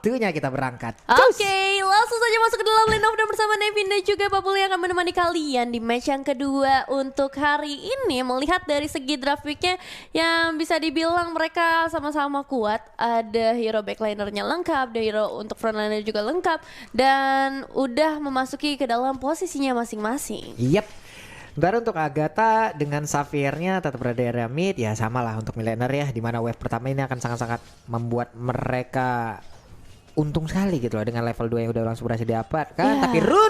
Waktunya kita berangkat. Oke, langsung saja masuk ke dalam line up dan bersama Nevin dan juga Papul yang akan menemani kalian di match yang kedua untuk hari ini. Melihat dari segi draft picknya yang bisa dibilang mereka sama-sama kuat. Ada hero backlinernya lengkap, ada hero untuk frontliner juga lengkap, dan udah memasuki ke dalam posisinya masing-masing. Yep. Sementara untuk Agatha dengan Sapphire-nya tetap berada di area mid, ya sama lah untuk Millionaire ya, dimana wave pertama ini akan sangat-sangat membuat mereka untung sekali gitu loh dengan level 2 yang udah langsung berhasil didapatkan. Tapi Run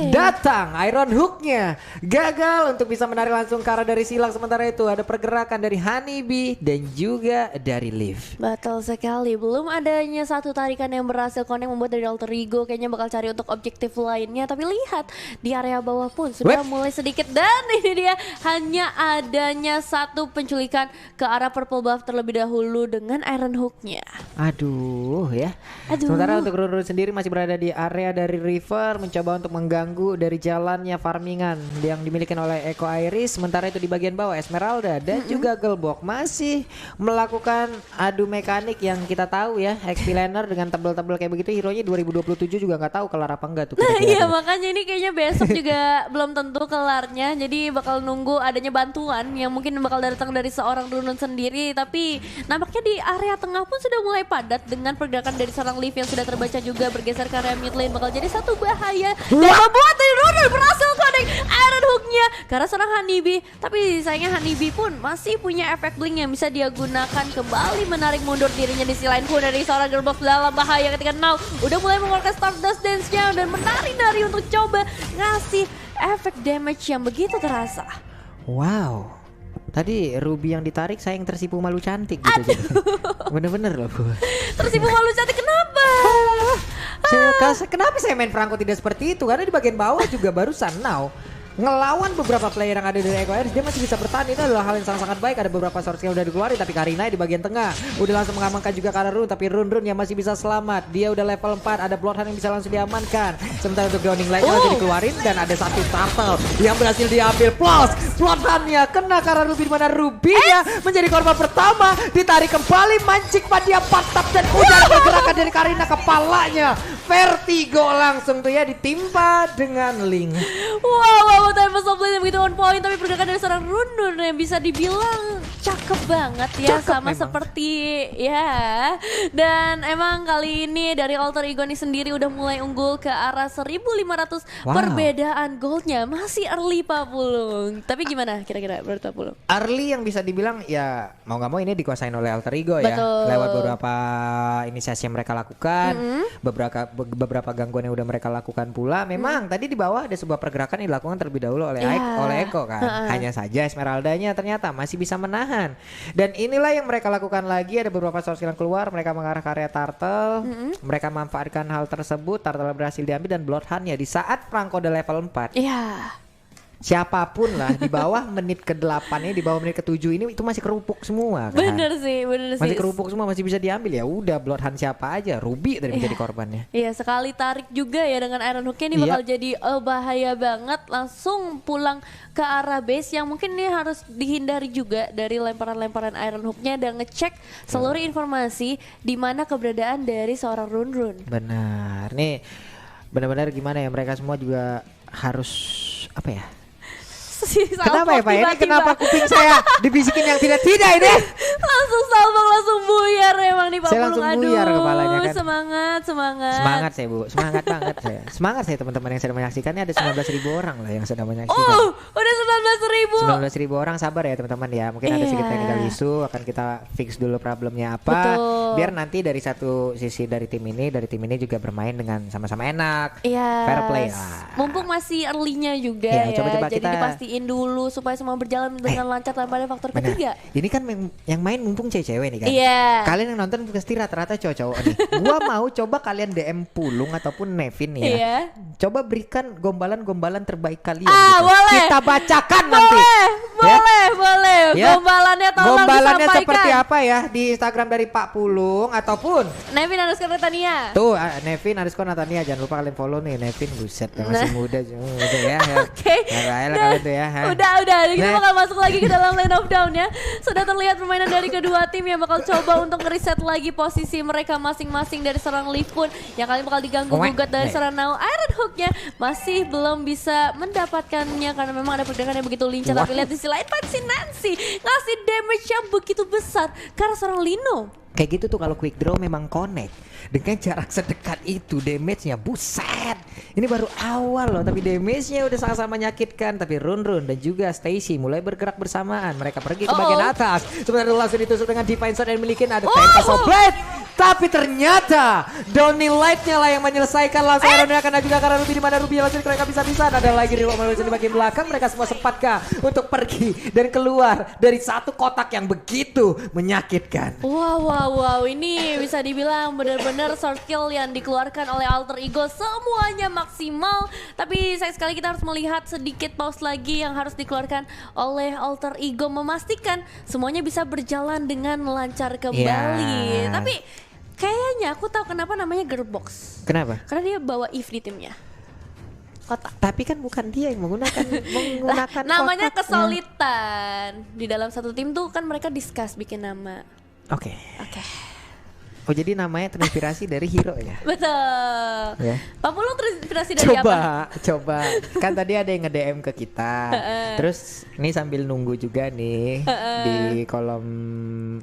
datang, Iron Hook-nya gagal untuk bisa menarik langsung ke arah dari silang. Sementara itu ada pergerakan dari Honeybee dan juga dari Liv. Betul sekali, belum adanya satu tarikan yang berhasil connect membuat dari Alter Ego kayaknya bakal cari untuk objektif lainnya. Tapi lihat di area bawah pun sudah mulai sedikit, dan ini dia hanya adanya satu penculikan ke arah purple buff terlebih dahulu dengan Iron Hook-nya. Aduh ya. Sementara untuk Run sendiri masih berada di area dari river, mencoba untuk mengganggu dari jalannya farmingan yang dimiliki oleh Echo Iris. Sementara itu di bagian bawah Esmeralda dan juga Girlbok masih melakukan adu mekanik yang kita tahu ya, XP laner dengan tebel-tebel kayak begitu. Hero-nya 2027 juga nggak tahu kelar apa enggak tuh. Nah iya, makanya ini kayaknya besok juga belum tentu kelarnya. Jadi bakal nunggu adanya bantuan yang mungkin bakal datang dari seorang Runun sendiri. Tapi nampaknya di area tengah pun sudah mulai padat dengan pergerakan dari seorang Liv yang sudah terbaca juga bergeser ke area mid lane. Bakal jadi satu bahaya dan membuat dari Runun berhasil connect Iron Hook-nya karena seorang Honeybee. Tapi sayangnya Honeybee pun masih punya efek blink yang bisa dia gunakan kembali menarik mundur dirinya di sisi lain pun dari seorang Girlbox dalam bahaya ketika Now udah mulai mengeluarkan Stardust Dance-nya dan menari-nari untuk coba ngasih efek damage yang begitu terasa. Wow. Tadi Ruby yang ditarik, saya yang tersipu malu cantik gitu. Bener-bener loh gue. Tersipu malu cantik kenapa? Kenapa saya main Franco tidak seperti itu? Karena di bagian bawah juga barusan Now ngelawan beberapa player yang ada dari Echo Iris, dia masih bisa bertahan. Ini adalah hal yang sangat-sangat baik. Ada beberapa source yang udah dikeluarin, tapi Karina di bagian tengah udah langsung mengamankan juga ke arah Run. Tapi Run yang masih bisa selamat, dia udah level 4. Ada Bloodhound yang bisa langsung diamankan. Sementara untuk Drowning Light langsung dikeluarin, dan ada satu turtle yang berhasil diambil. Plus Bloodhound-nya kena ke arah Ruby, dimana Ruby-nya menjadi korban pertama. Ditarik kembali, mancing dia patap, dan udah pergerakan dari Karina, kepalanya vertigo langsung tuh ya, ditimpa dengan Link. Wow, tanpa softplay yang begitu on point. Tapi pergerakan dari seorang Runun yang bisa dibilang cakep banget ya, sama memang. Seperti ya. Dan emang kali ini dari Alter Ego ini sendiri udah mulai unggul ke arah 1500. Perbedaan goldnya masih early Pak Pulung. Tapi gimana kira-kira menurut Pak Pulung? Early yang bisa dibilang ya mau gak mau ini dikuasain oleh Alter Ego ya. Lewat beberapa inisiasi yang mereka lakukan, beberapa gangguan yang udah mereka lakukan pula. Memang tadi di bawah ada sebuah pergerakan yang dilakukan terlebih dahulu oleh Echo kan. Hanya saja Esmeraldanya ternyata masih bisa menahan. Dan inilah yang mereka lakukan lagi. Ada beberapa source yang keluar, mereka mengarah ke area Turtle. Mereka memanfaatkan hal tersebut. Turtle berhasil diambil dan Bloodhound-nya di saat Franco udah level 4. Siapapun lah di bawah menit ke-8 ini, di bawah menit ke-7 ini itu masih kerupuk semua kan. Bener sih. Masih kerupuk semua, masih bisa diambil. Ya udah, Bloodhound siapa aja, Ruby tadi menjadi korbannya. Iya, sekali tarik juga ya dengan Iron Hook-nya ini bakal jadi bahaya banget. Langsung pulang ke arah base yang mungkin ini harus dihindari juga dari lemparan-lemparan Iron Hook-nya, dan ngecek seluruh informasi di mana keberadaan dari seorang Run. Benar. Nih benar-benar gimana ya, mereka semua juga harus apa ya? Kenapa ya Pak? Ini kenapa kuping saya dibisikin yang tidak ini? Langsung salbang, langsung buyar emang nih Pak Pulung. Langsung buyar kepalanya kan. Semangat saya Bu, semangat banget saya. Semangat saya teman-teman yang sedang menyaksikannya, ada 19.000 orang lah yang sedang menyaksikan. Udah 19.000 orang, sabar ya teman-teman ya. Mungkin ada sedikit technical issue, akan kita fix dulu problemnya apa. Biar nanti dari satu sisi dari tim ini juga bermain dengan sama-sama enak. Fair play lah. Mumpung masih early-nya juga ya. Coba-coba jadi kita pastiin dulu supaya semua berjalan dengan lancar tanpa ada faktor ketiga. Ini kan yang main mumpung cewek-cewek nih kan. Kalian yang nonton pasti rata-rata cowok-cowok nih. Gua mau coba kalian DM Pulung ataupun Nevin ya. Coba berikan gombalan-gombalan terbaik kalian gitu. Boleh. Kita bacakan nanti. Boleh. Ya. Gombalannya tolong Gombalannya disampaikan. seperti apa ya di Instagram dari Pak Pulung ataupun Nevin_Natania. tuh Nevin_Natania, jangan lupa kalian follow nih Nevin, buset ya, masih muda gitu ya. Oke. Baiklah kalian tuh ya. Udah. Kita Nah. bakal masuk lagi ke dalam line of down ya. Sudah terlihat permainan dari kedua tim yang bakal coba untuk ngereset lagi posisi mereka masing-masing dari serang Leaf pun yang kali bakal diganggu gugat dari serang Now. Iron Hook-nya masih belum bisa mendapatkannya karena memang ada pergerakan yang begitu lincah. Tapi lihat di sisi lain si Nancy ngasih damage yang begitu besar karena serang Lino. Kayak gitu tuh kalau quick draw memang connect dengan jarak sedekat itu, damage-nya buset. Ini baru awal loh, tapi damage-nya udah sangat-sangat menyakitkan. Tapi Run dan juga Stacy mulai bergerak bersamaan. Mereka pergi ke bagian atas. Sebenarnya langsung ditusuk dengan Divine Sword dan milikin ada Tempest of Blade. Tapi ternyata Donny Light-nya lah yang menyelesaikan langsung Iron akan juga karena Ruby di mana Ruby langsung mereka bisa-bisa. Ada lagi reload di bagian belakang. Mereka semua sempatkah untuk pergi dan keluar dari satu kotak yang begitu menyakitkan. Wow, ini bisa dibilang benar-benar sword kill yang dikeluarkan oleh Alter Ego semuanya maksimal. Tapi sayang sekali kita harus melihat sedikit pause lagi yang harus dikeluarkan oleh Alter Ego memastikan semuanya bisa berjalan dengan lancar kembali. Tapi kayaknya aku tahu kenapa namanya Gearbox. Kenapa? Karena dia bawa Eve di timnya. Kotak. Tapi kan bukan dia yang menggunakan Namanya kotaknya. kesulitan. Di dalam satu tim tuh kan mereka discuss bikin nama. Oke. Oke. Oh jadi namanya terinspirasi dari hero ya? Betul. Ya. Pak Pulung terinspirasi dari apa? Coba. Kan tadi ada yang nge-DM ke kita. Terus ini sambil nunggu juga nih di kolom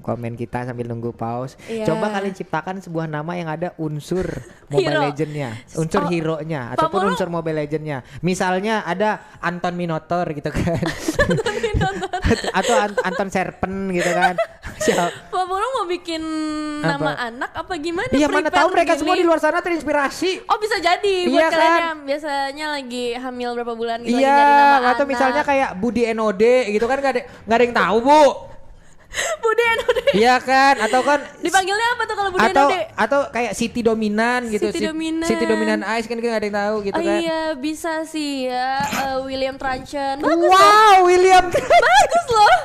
komen kita sambil nunggu pause. Iya. Coba kalian ciptakan sebuah nama yang ada unsur Mobile Hero. Legend-nya, unsur hero-nya Pak ataupun Pulung- unsur Mobile Legend-nya. Misalnya ada Anton Minotaur gitu kan. Atau Anton Serpent gitu kan. Siapa? Pak Pulung mau bikin Apa? nama anak apa gimana? Iya mana Prepare tahu mereka gini. semua di luar sana terinspirasi. Oh bisa jadi buat Iya kalian kan? yang biasanya lagi hamil berapa bulan gitu lagi Iya, nyari nama atau anak. misalnya kayak Budi NOD gitu kan nggak ada yang tahu bu. Budi Enode. Iya kan, atau kan Dipanggilnya apa tuh kalau Budi atau Enode? atau kayak City Dominan gitu, City Dominan. City Dominan Ice kan nggak ada yang tahu gitu Oh kan. iya bisa sih ya. William Truncheon. Bagus loh. Wow, William. Bagus loh.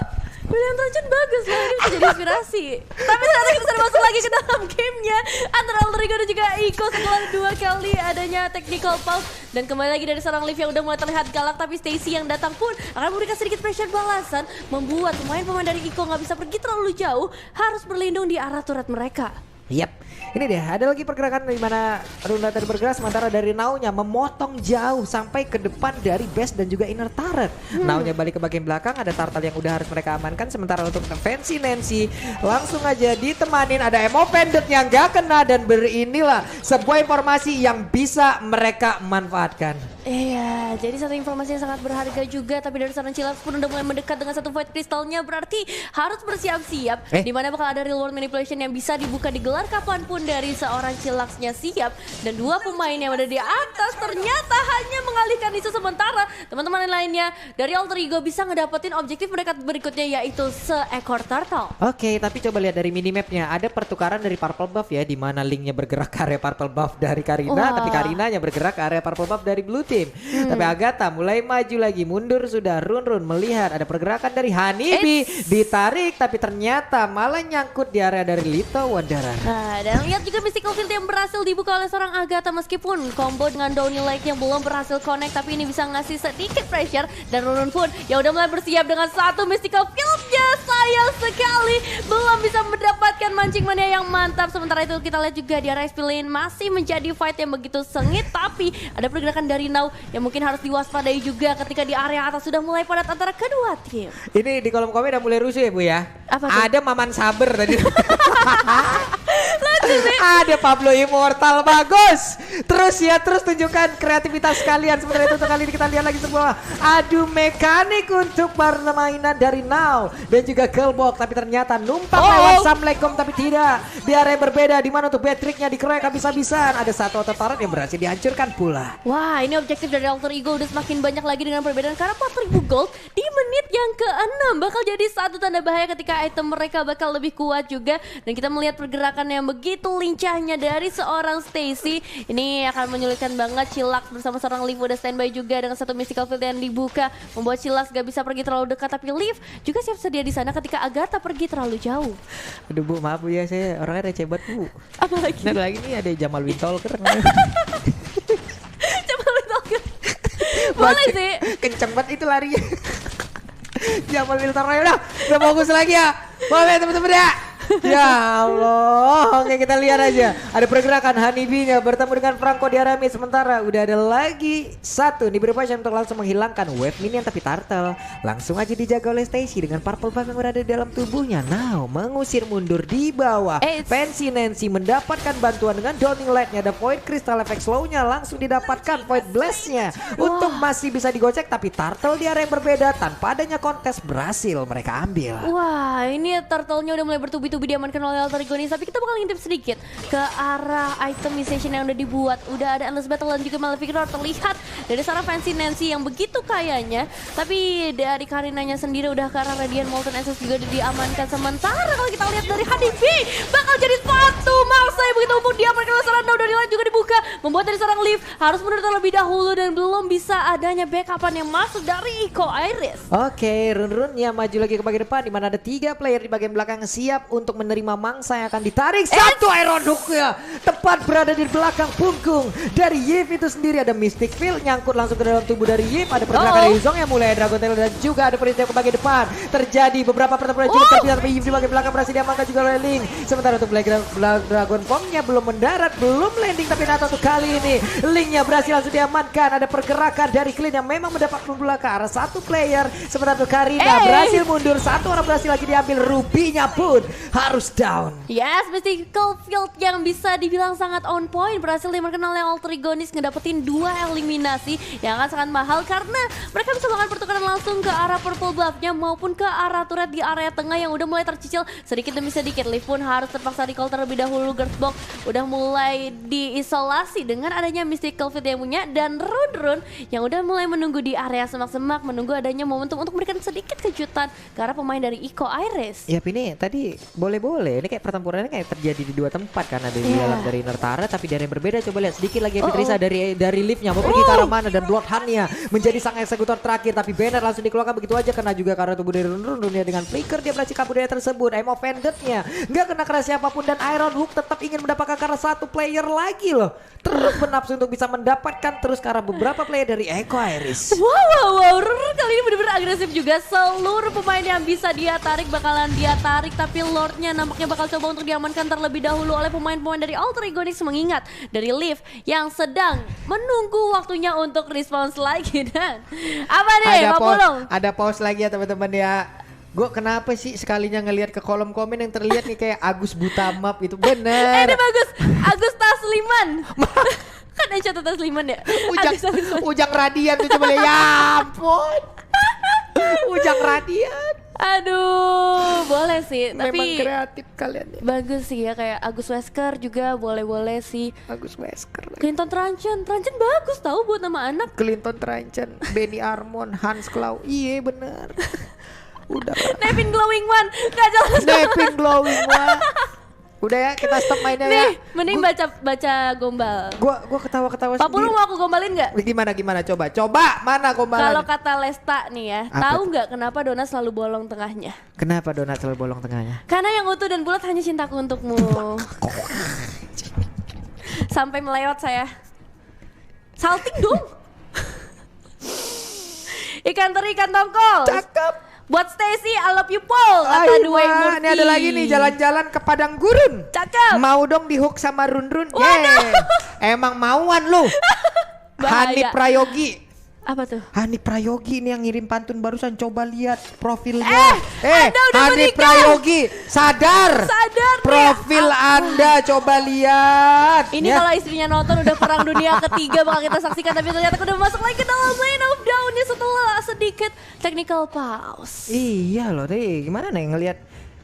William Truncheon bagus loh. Ini bisa jadi inspirasi. Tapi sekarang kita sudah masuk lagi ke dalam gamenya antara Alter Ego dan juga Iko setelah 2 kali adanya technical pause. Dan kembali lagi dari seorang Liv yang udah mulai terlihat galak. Tapi Stacy yang datang pun akan memberikan sedikit pressure balasan. Membuat pemain-pemain dari Iko gak bisa pergi terlalu jauh. Harus berlindung di arah turret mereka. Yap, ini dia ada lagi pergerakan di mana Runa tadi bergerak sementara dari Now-nya memotong jauh sampai ke depan dari base dan juga inner turret. Now-nya balik ke bagian belakang, ada Turtle yang udah harus mereka amankan. Sementara untuk Fancy Nancy langsung aja ditemanin ada Emo Pendant yang gak kena dan berinilah sebuah informasi yang bisa mereka manfaatkan. Iya, jadi satu informasi yang sangat berharga juga. Tapi dari seorang Chillax pun udah mulai mendekat dengan satu Void Crystalnya. Berarti harus bersiap-siap. Dimana bakal ada real world manipulation yang bisa dibuka digelar kapanpun dari seorang Chillaxnya siap. Dan 2 pemain yang ada di atas ternyata hanya mengalihkan isu sementara. Teman-teman lainnya dari Alter Ego bisa ngedapetin objektif mereka berikutnya yaitu seekor turtle. Oke, tapi coba lihat dari minimapnya ada pertukaran dari purple buff ya, di mana linknya bergerak ke area purple buff dari Karina, tapi Karinanya bergerak ke area purple buff dari blue team. Tapi Agatha mulai maju lagi, mundur sudah. Run melihat ada pergerakan dari Hanibi, ditarik tapi ternyata malah nyangkut di area dari Lito Wandara. Nah, dan lihat juga Mystical Field yang berhasil dibuka oleh seorang Agatha meskipun combo dengan Donny Lake yang belum berhasil connect, tapi ini bisa ngasih sedikit pressure. Dan Run pun ya udah mulai bersiap dengan satu Mystical Field-nya. Sayang sekali belum bisa mendapatkan mancing mania yang mantap. Sementara itu kita lihat juga di area SP lane masih menjadi fight yang begitu sengit, tapi ada pergerakan dari Now yang mungkin harus diwaspadai juga ketika di area atas sudah mulai padat antara kedua tim. Ini di kolom komen udah mulai rusuh ya Bu ya. Apa tuh? Ada Maman Saber tadi. Ada Pablo Immortal, bagus. Terus tunjukkan kreativitas kalian. Sementara itu untuk kali ini kita lihat lagi sebuah adu mekanik untuk permainan dari Now dan juga Girlbox, tapi ternyata numpang lewat Assalamualaikum, tapi tidak di area yang berbeda di mana untuk Patricknya dikerek habis-habisan. Ada satu auto turret yang berhasil dihancurkan pula. Wah, ini objektif dari Alter Ego udah semakin banyak lagi dengan perbedaan karena 4.000 gold di menit yang ke-6 bakal jadi satu tanda bahaya ketika item mereka bakal lebih kuat juga. Dan kita melihat pergerakan yang begitu begitu lincahnya dari seorang Stacy. Ini akan menyulitkan banget. Chillax bersama seorang Liv udah standby juga dengan satu mystical field yang dibuka, membuat Chillax gak bisa pergi terlalu dekat, tapi Liv juga siap sedia di sana ketika Agatha pergi terlalu jauh. Aduh Bu, maaf Bu ya, saya orangnya receh banget Bu. Apalagi? Nah lagi nih ada Jamal Wintolker. Coba lu tau gak? Boleh sih. Kenceng banget itu larinya. Jamal Wintolker udah fokus lagi ya. Boleh teman-teman ya. Ya Allah, oke kita lihat aja. Ada pergerakan Honeybee-nya bertemu dengan Franco di Aramis. Sementara udah ada lagi satu diberi passion untuk langsung menghilangkan wave minion, tapi Turtle langsung aja dijaga oleh Stacy dengan purple buff yang berada di dalam tubuhnya. Now mengusir mundur di bawah. Fancy Nancy mendapatkan bantuan dengan Downing Light-nya. Ada Void Crystal Effect slow-nya langsung didapatkan. Void Blast-nya untuk masih bisa digocek, tapi Turtle di area yang berbeda tanpa adanya kontes berhasil mereka ambil. Wah, ini Turtle-nya udah mulai bertubi-tubi diamankan oleh Alter Egonis, tapi kita bakal ngintip sedikit ke arah itemization yang udah dibuat. Udah ada Endless Battle dan juga Maleficor terlihat dari seorang Fancy Nancy yang begitu kayanya, tapi dari Karinanya sendiri udah ke arah Radiant Molten Essence juga udah diamankan. Sementara kalau kita lihat dari Honeybee bakal jadi sepatu Marseille yang begitu mumpuni diamankan oleh seorang Dodo Light juga dibuka, membuat dari seorang Liv harus mundur terlebih dahulu dan belum bisa adanya backupan yang masuk dari Iko Iris. Oke, run-runnya maju lagi ke bagian depan di mana ada 3 player di bagian belakang siap untuk menerima mangsa yang akan ditarik. Satu Iron Hook-nya tepat berada di belakang punggung dari Yip itu sendiri. Ada Mystic Field nyangkut langsung ke dalam tubuh dari Yip. Ada pergerakan dari Zong yang mulai Dragon Tail dan juga ada peristiwa ke bagian depan. Terjadi beberapa pertempuran juga terpisah, tapi Yip di bagian belakang berhasil diamankan juga oleh Ling. Sementara untuk Dragon Bomb-nya belum mendarat, belum landing, tapi Nato untuk kali ini Ling-nya berhasil langsung diamankan. Ada pergerakan dari Clean yang memang mendapat bola ke arah satu player. Sementara untuk Karina berhasil mundur, satu orang berhasil lagi diambil. Ruby-nya pun harus down. Yes, Mystical Field yang bisa dibilang sangat on point berhasil diamankan oleh Alter Egonis, ngedapetin 2 eliminasi yang akan sangat mahal karena mereka bisa melakukan pertukaran langsung ke arah purple buff-nya maupun ke arah turret di area tengah yang udah mulai tercicil sedikit demi sedikit. Liv pun harus terpaksa recall terlebih dahulu. Girlsbox udah mulai diisolasi dengan adanya Mystical Field yang punya, dan Run yang udah mulai menunggu di area semak-semak, menunggu adanya momentum untuk memberikan sedikit kejutan ke arah pemain dari Iko Iris. Ya ini tadi boleh-boleh, ini kayak pertempurannya kayak terjadi di 2 tempat kan, ada di dalam dari Nertara tapi dari yang berbeda. Coba lihat sedikit lagi Petrisa dari Liv-nya mau pergi ke arah mana, dan Bloodhound-nya menjadi sang eksekutor terakhir, tapi Banner langsung dikeluarkan begitu aja kena juga karena tubuh dari Run dunia dengan flicker dia berhasil kabur dari tersebut. I'm offended-nya nggak kena keras siapapun, dan Iron Hook tetap ingin mendapatkan karena satu player lagi loh, terus bernafsu untuk bisa mendapatkan terus karena beberapa player dari Iko Iris. Wow, Run kali ini benar-benar agresif juga. Seluruh pemain yang bisa dia tarik bakalan dia tarik, tapi Lord-nya nampaknya bakal coba untuk diamankan terlebih dahulu oleh pemain-pemain dari Alter Egonis, mengingat dari Liv yang sedang menunggu waktunya untuk respons lagi. Dan apa nih Pak Pulung? Ada pause lagi ya teman-teman ya. Gue kenapa sih sekalinya ngelihat ke kolom komen yang terlihat nih kayak Agus Butamap itu bener. Ini bagus, Agus Tasliman. Kan ada catatan Tasliman ya. Ujang Radian tuh coba lihat. Ya ampun. Ujang Radian. Aduh, boleh sih. Memang tapi kreatif kalian ya. bagus sih ya, kayak Agus Wesker juga boleh-boleh sih. Agus Wesker. Clinton Tranchan bagus tahu buat nama anak. Clinton Tranchan, Benny Armon, Hans Klau. Iya bener. Udah. Nevin Glowing One, gak jelas. Nevin Glowing One. Udah ya, kita stop mainnya ya. Mending baca gombal. Gua ketawa-ketawa Pak Pulung sendiri. mau aku gombalin nggak? Gimana coba mana gombalan? Kalau kata Lesta nih ya, Apa tahu tuh? nggak kenapa Dona selalu bolong tengahnya? Kenapa Donat selalu bolong tengahnya? Karena yang utuh dan bulat hanya cintaku untukmu. Sampai melewat saya. Salting dong. Ikan teri, ikan tongkol. Cakep. Buat Stacy, I love you Paul. Kata Ayo, Dwayne Murphy. ini ada lagi nih jalan-jalan ke Padang Gurun. Cakep. Mau dong di hook sama Run. Waduh. Emang mauan lu. Bahaya. Hani Prayogi. Apa tuh? Hani Prayogi ini yang ngirim pantun barusan, coba lihat profilnya. Anda udah Hani menikah. Prayogi, sadar. Sadar nih. Profil Anda coba lihat. Ini ya. kalau istrinya nonton udah perang dunia ketiga bakal kita saksikan, tapi ternyata udah masuk lagi ke dalam lane of down-nya setelah sedikit technical pause. Iya loh, tadi gimana nih ngelihat.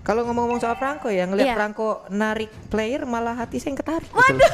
Kalau ngomong-ngomong soal Franco ya, ngelihat Iya. Franco narik player malah hati saya yang ketarik. Gitu. Waduh,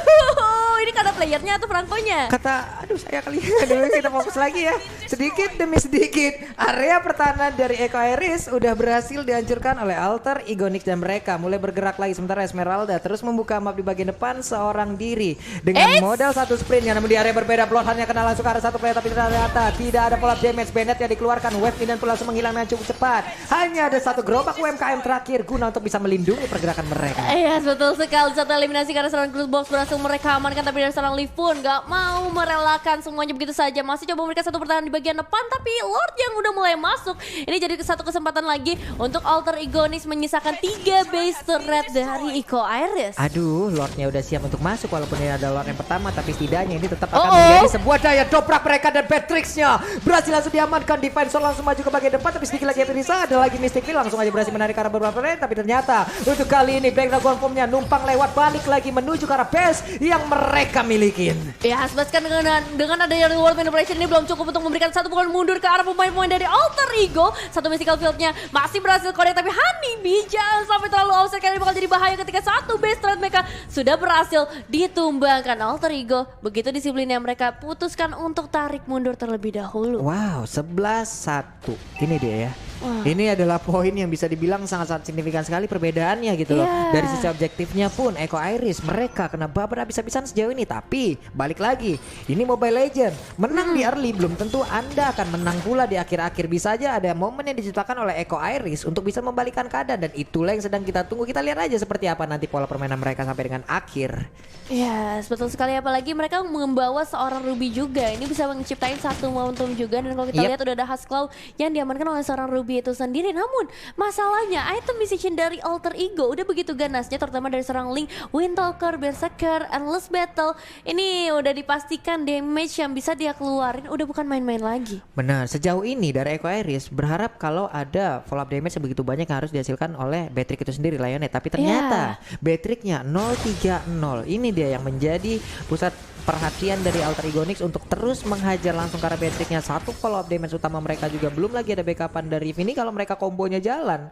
ini karena playernya atau Franco-nya? Kata, aduh saya kali dulu kita fokus lagi ya. Sedikit demi sedikit, area pertahanan dari Eco Iris udah berhasil dihancurkan oleh Alter, Igonix dan mereka mulai bergerak lagi. Sementara Esmeralda terus membuka map di bagian depan seorang diri dengan modal satu sprint. Yang namun di area berbeda, Blood hanya kena langsung ke arah satu player, tapi ternyata tidak ada follow up damage. Bennett yang dikeluarkan, Wave Minion pun langsung menghilang dengan cukup cepat. Hanya ada satu gerobak UMKM terakhir guna untuk bisa melindungi pergerakan mereka. Iya betul sekali, satu eliminasi karena serangan Cruz Box berhasil mereka amankan, tapi dari seorang Leaf pun gak mau merelakan semuanya begitu saja. Masih coba memberikan satu pertahanan di bagian depan, tapi Lord yang udah mulai masuk. Ini jadi satu kesempatan lagi untuk Alter Igonis menyisakan 3 base turret dari Eco Iris. Aduh, Lordnya udah siap untuk masuk walaupun ini ada Lord yang pertama, tapi setidaknya ini tetap akan menjadi sebuah daya dobrak mereka. Dan Batrix-nya berhasil langsung diamankan. Defensor langsung maju ke bagian depan, tapi sedikit lagi Eterisa, ada lagi Mystic Field langsung aja berhasil menarik arah beberapa player, tapi ternyata untuk kali ini Black Dragon Form-nya numpang lewat balik lagi menuju ke arah base yang mereka milikin. Ya, sebaskan dengan adanya reward manipulation ini belum cukup untuk memberikan satu pukulan mundur ke arah pemain-pemain dari Alter Ego. Satu mystical field-nya masih berhasil connect, tapi Honeybee jangan sampai terlalu offset karena bakal jadi bahaya ketika satu base turret mereka sudah berhasil ditumbangkan. Alter Ego begitu disiplinnya, mereka putuskan untuk tarik mundur terlebih dahulu. Wow, 11-1. Ini dia ya. Ini adalah poin yang bisa dibilang sangat-sangat signifikan sekali perbedaannya gitu loh. Dari sisi objektifnya pun Eco Iris mereka kena baper habis-habisan sejauh ini. Tapi balik lagi, ini Mobile Legend. Menang di early belum tentu Anda akan menang pula di akhir-akhir. Bisa aja ada momen yang diciptakan oleh Eco Iris untuk bisa membalikan keadaan. Dan itulah yang sedang kita tunggu. Kita lihat aja seperti apa nanti pola permainan mereka sampai dengan akhir. Yes, betul sekali, apalagi mereka membawa seorang Ruby juga. Ini bisa menciptain satu momentum juga. Dan kalau kita lihat udah ada Husklaw yang diamankan oleh seorang Ruby itu sendiri. Namun masalahnya item decision dari Alter Ego udah begitu ganasnya, terutama dari seorang Link, Windtalker, Berserker, Endless Battle. Ini udah dipastikan damage yang bisa dia keluarin udah bukan main-main lagi. Benar, sejauh ini dari Eco Iris berharap kalau ada follow up damage yang begitu banyak yang harus dihasilkan oleh Beatrix itu sendiri Lionel. Tapi ternyata Beatrix-nya 0-3-0. Ini dia yang menjadi pusat perhatian dari Alter Igonix untuk terus menghajar langsung ke arah Beatrix-nya. Satu follow up damage utama mereka juga, belum lagi ada backupan dari Vini. Kalau mereka kombonya jalan,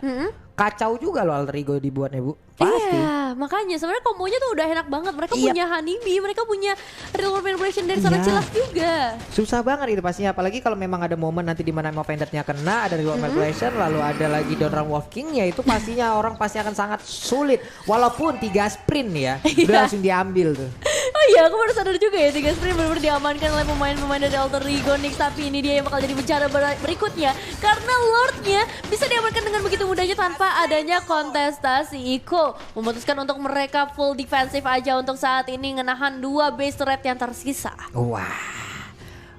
kacau juga loh Alter Ego dibuatnya, Bu. Pasti. Iya, makanya sebenarnya kombonya tuh udah enak banget. Mereka punya Honeybee, mereka punya reward manipulation dari seorang Cilas juga. Susah banget itu pastinya, apalagi kalau memang ada momen nanti di mana Offender-nya kena, ada reward manipulation, lalu ada lagi Downround Wolf King, ya itu pastinya orang pasti akan sangat sulit. Walaupun 3 sprint ya, udah langsung diambil tuh. Oh iya, aku baru sadar juga ya 3 sprint benar-benar diamankan oleh pemain-pemain dari Alter Igonix. Tapi ini dia yang bakal jadi bencana berikutnya, karena Lordnya bisa diamankan dengan begitu mudahnya tanpa adanya kontestasi. Iko memutuskan untuk mereka full defensive aja untuk saat ini, ngenahan 2 base turret yang tersisa. Wah.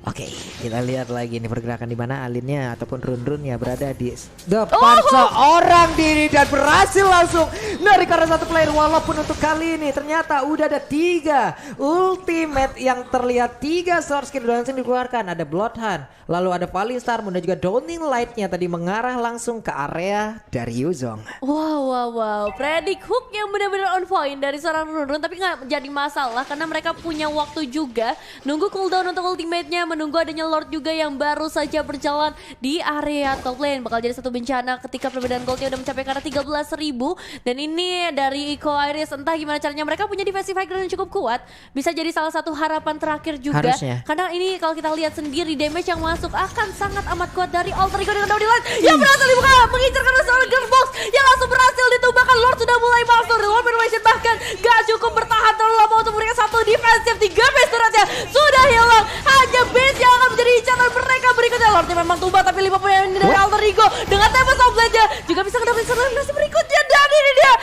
Oke, kita lihat lagi nih pergerakan di mana Alinnya ataupun Run-Runnya berada di depan seorang diri dan berhasil langsung narik karena satu player. Walaupun untuk kali ini ternyata udah ada 3 ultimate yang terlihat, 3 sword skill langsung dikeluarkan. Ada Bloodhound, lalu ada Valistar, dan juga Dawning Light-nya tadi mengarah langsung ke area dari Yuzong. Wow. Predict hook yang benar-benar on point dari seorang Run-Run, tapi nggak jadi masalah karena mereka punya waktu juga nunggu cooldown untuk ultimate-nya, menunggu adanya Lord juga yang baru saja berjalan di area top lane. Bakal jadi satu bencana ketika perbedaan goldnya udah mencapai karena 13.000. Dan ini dari Eco Iris, entah gimana caranya mereka punya defensive high ground yang cukup kuat. Bisa jadi salah satu harapan terakhir juga. Harusnya. Karena ini kalau kita lihat sendiri damage yang masuk akan sangat amat kuat dari Alter Ego dengan Dawning Light yang berhasil dibuka, mengincar karena seorang Gearbox yang langsung berhasil ditumbangkan. Lord sudah mulai masuk, reward manipulation bahkan gak cukup bertahan terlalu lama untuk memberikan satu defensive. 3 base turretnya sudah hilang, hanya base yang akan menjadi incaran mereka berikutnya. Lordnya memang tumbang, tapi 5 poin dari Alter Ego dengan Tempest of Blade-nya juga bisa mendapatkan eliminasi berikutnya. Dan ini dia